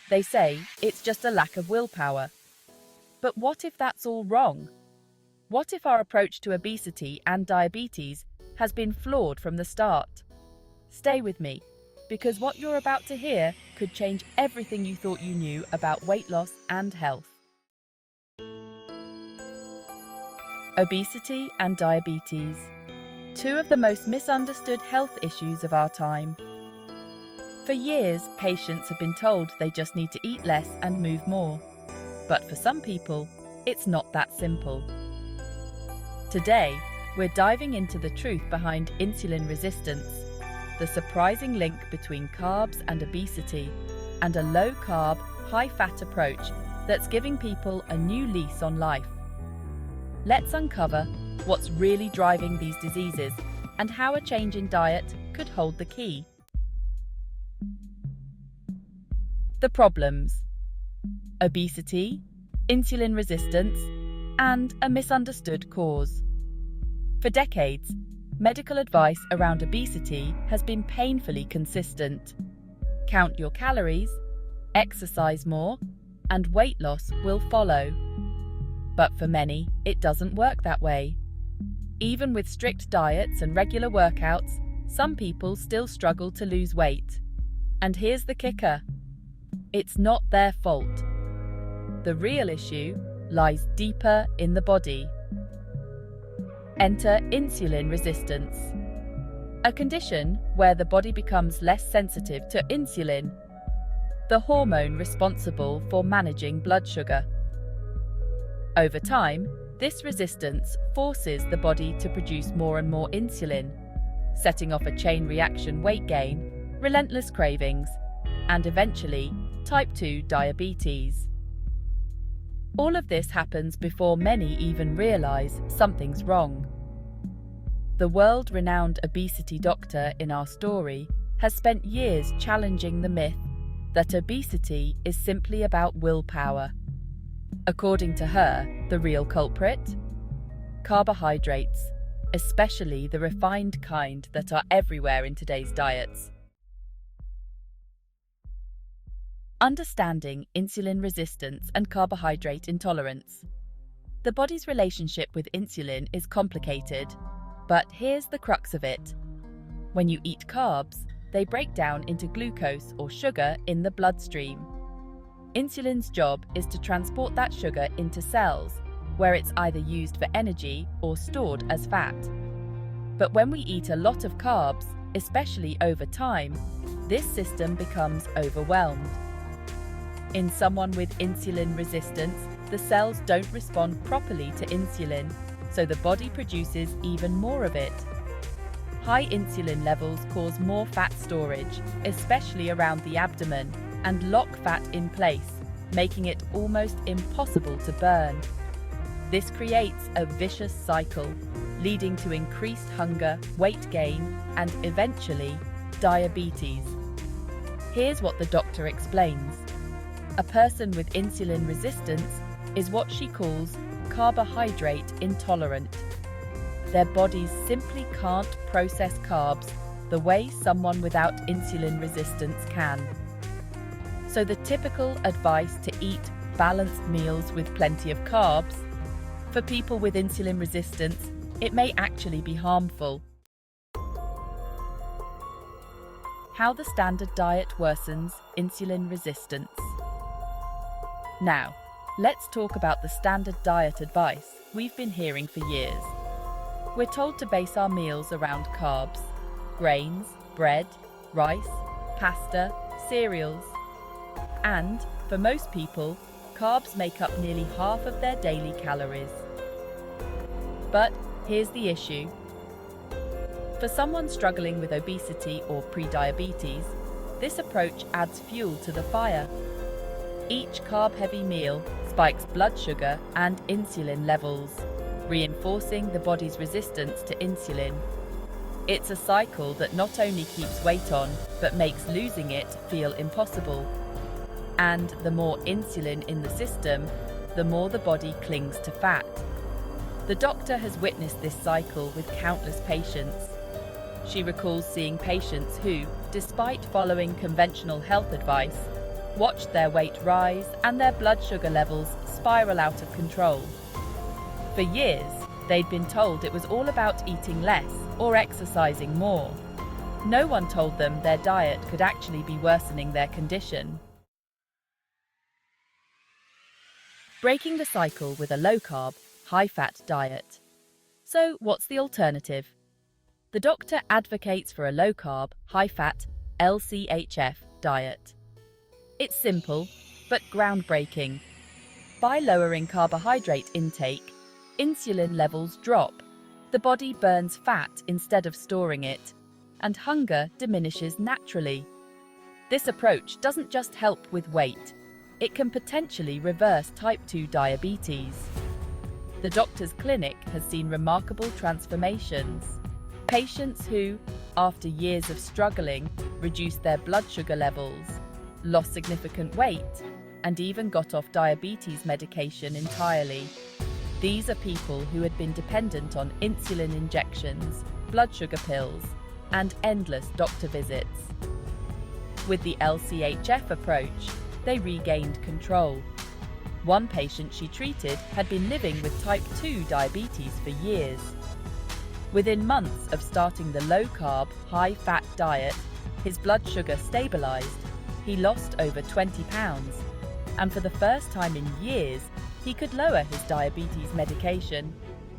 They say it's just a lack of willpower. But what if that's all wrong? What if our approach to obesity and diabetes has been flawed from the start? Stay with me, because what you're about to hear could change everything you thought you knew about weight loss and health. Obesity and diabetes, two of the most misunderstood health issues of our time. For years, patients have been told they just need to eat less and move more. But for some people, it's not that simple. Today, we're diving into the truth behind insulin resistance, the surprising link between carbs and obesity, and a low-carb, high-fat approach that's giving people a new lease on life. Let's uncover what's really driving these diseases and how a change in diet could hold the key. The problems: obesity, insulin resistance, and a misunderstood cause. For decades, medical advice around obesity has been painfully consistent. Count your calories, exercise more, and weight loss will follow. But for many, it doesn't work that way. Even with strict diets and regular workouts, some people still struggle to lose weight. And here's the kicker: it's not their fault. The real issue lies deeper in the body. Enter insulin resistance, a condition where the body becomes less sensitive to insulin, the hormone responsible for managing blood sugar. Over time, this resistance forces the body to produce more and more insulin, setting off a chain reaction: weight gain, relentless cravings, and eventually, type 2 diabetes. All of this happens before many even realize something's wrong. The world-renowned obesity doctor in our story has spent years challenging the myth that obesity is simply about willpower. According to her, the real culprit? Carbohydrates, especially the refined kind that are everywhere in today's diets. Understanding insulin resistance and carbohydrate intolerance. The body's relationship with insulin is complicated, but here's the crux of it. When you eat carbs, they break down into glucose or sugar in the bloodstream. Insulin's job is to transport that sugar into cells, where it's either used for energy or stored as fat. But when we eat a lot of carbs, especially over time, this system becomes overwhelmed. In someone with insulin resistance, the cells don't respond properly to insulin, so the body produces even more of it. High insulin levels cause more fat storage, especially around the abdomen, and lock fat in place, making it almost impossible to burn. This creates a vicious cycle, leading to increased hunger, weight gain, and eventually, diabetes. Here's what the doctor explains. A person with insulin resistance is what she calls carbohydrate intolerant. Their bodies simply can't process carbs the way someone without insulin resistance can. So the typical advice to eat balanced meals with plenty of carbs, for people with insulin resistance, it may actually be harmful. How the standard diet worsens insulin resistance. Now, let's talk about the standard diet advice we've been hearing for years. We're told to base our meals around carbs, grains, bread, rice, pasta, cereals. And, for most people, carbs make up nearly half of their daily calories. But here's the issue. For someone struggling with obesity or pre-diabetes, this approach adds fuel to the fire. Each carb-heavy meal spikes blood sugar and insulin levels, reinforcing the body's resistance to insulin. It's a cycle that not only keeps weight on, but makes losing it feel impossible. And the more insulin in the system, the more the body clings to fat. The doctor has witnessed this cycle with countless patients. She recalls seeing patients who, despite following conventional health advice, watched their weight rise and their blood sugar levels spiral out of control. For years, they'd been told it was all about eating less or exercising more. No one told them their diet could actually be worsening their condition. Breaking the cycle with a low-carb, high-fat diet. So, what's the alternative? The doctor advocates for a low-carb, high-fat, LCHF diet. It's simple, but groundbreaking. By lowering carbohydrate intake, insulin levels drop, the body burns fat instead of storing it, and hunger diminishes naturally. This approach doesn't just help with weight, it can potentially reverse type 2 diabetes. The doctor's clinic has seen remarkable transformations. Patients who, after years of struggling, reduced their blood sugar levels, lost significant weight, and even got off diabetes medication entirely. These are people who had been dependent on insulin injections, blood sugar pills, and endless doctor visits. With the LCHF approach, they regained control. One patient she treated had been living with type 2 diabetes for years. Within months of starting the low-carb, high-fat diet, his blood sugar stabilized. He lost over 20 pounds, and for the first time in years, he could lower his diabetes medication.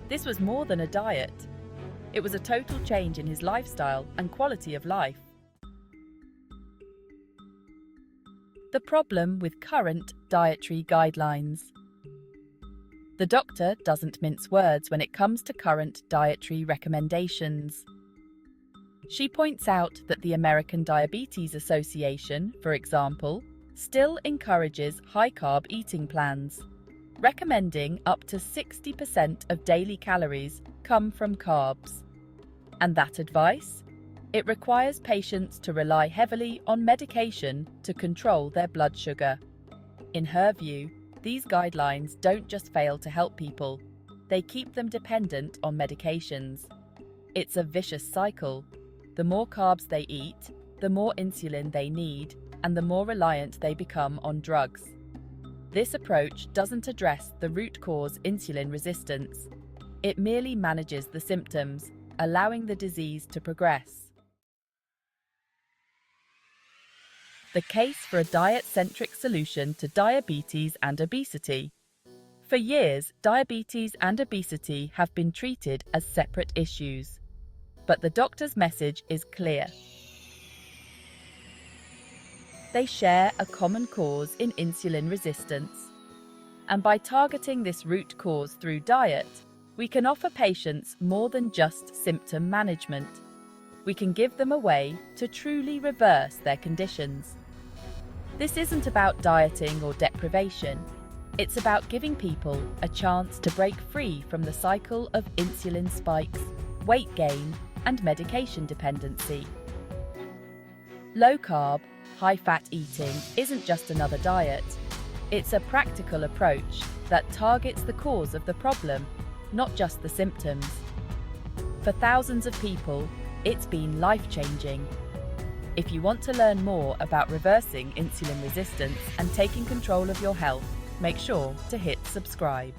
This was more than a diet. It was a total change in his lifestyle and quality of life. The problem with current dietary guidelines. The doctor doesn't mince words when it comes to current dietary recommendations. She points out that the American Diabetes Association, for example, still encourages high-carb eating plans, recommending up to 60% of daily calories come from carbs. And that advice? It requires patients to rely heavily on medication to control their blood sugar. In her view, these guidelines don't just fail to help people, they keep them dependent on medications. It's a vicious cycle. The more carbs they eat, the more insulin they need, and the more reliant they become on drugs. This approach doesn't address the root cause, insulin resistance. It merely manages the symptoms, allowing the disease to progress. The case for a diet-centric solution to diabetes and obesity. For years, diabetes and obesity have been treated as separate issues. But the doctor's message is clear. They share a common cause in insulin resistance. And by targeting this root cause through diet, we can offer patients more than just symptom management. We can give them a way to truly reverse their conditions. This isn't about dieting or deprivation. It's about giving people a chance to break free from the cycle of insulin spikes, weight gain, and medication dependency. Low-carb, high-fat eating isn't just another diet. It's a practical approach that targets the cause of the problem, not just the symptoms. For thousands of people, it's been life-changing. If you want to learn more about reversing insulin resistance and taking control of your health, make sure to hit subscribe.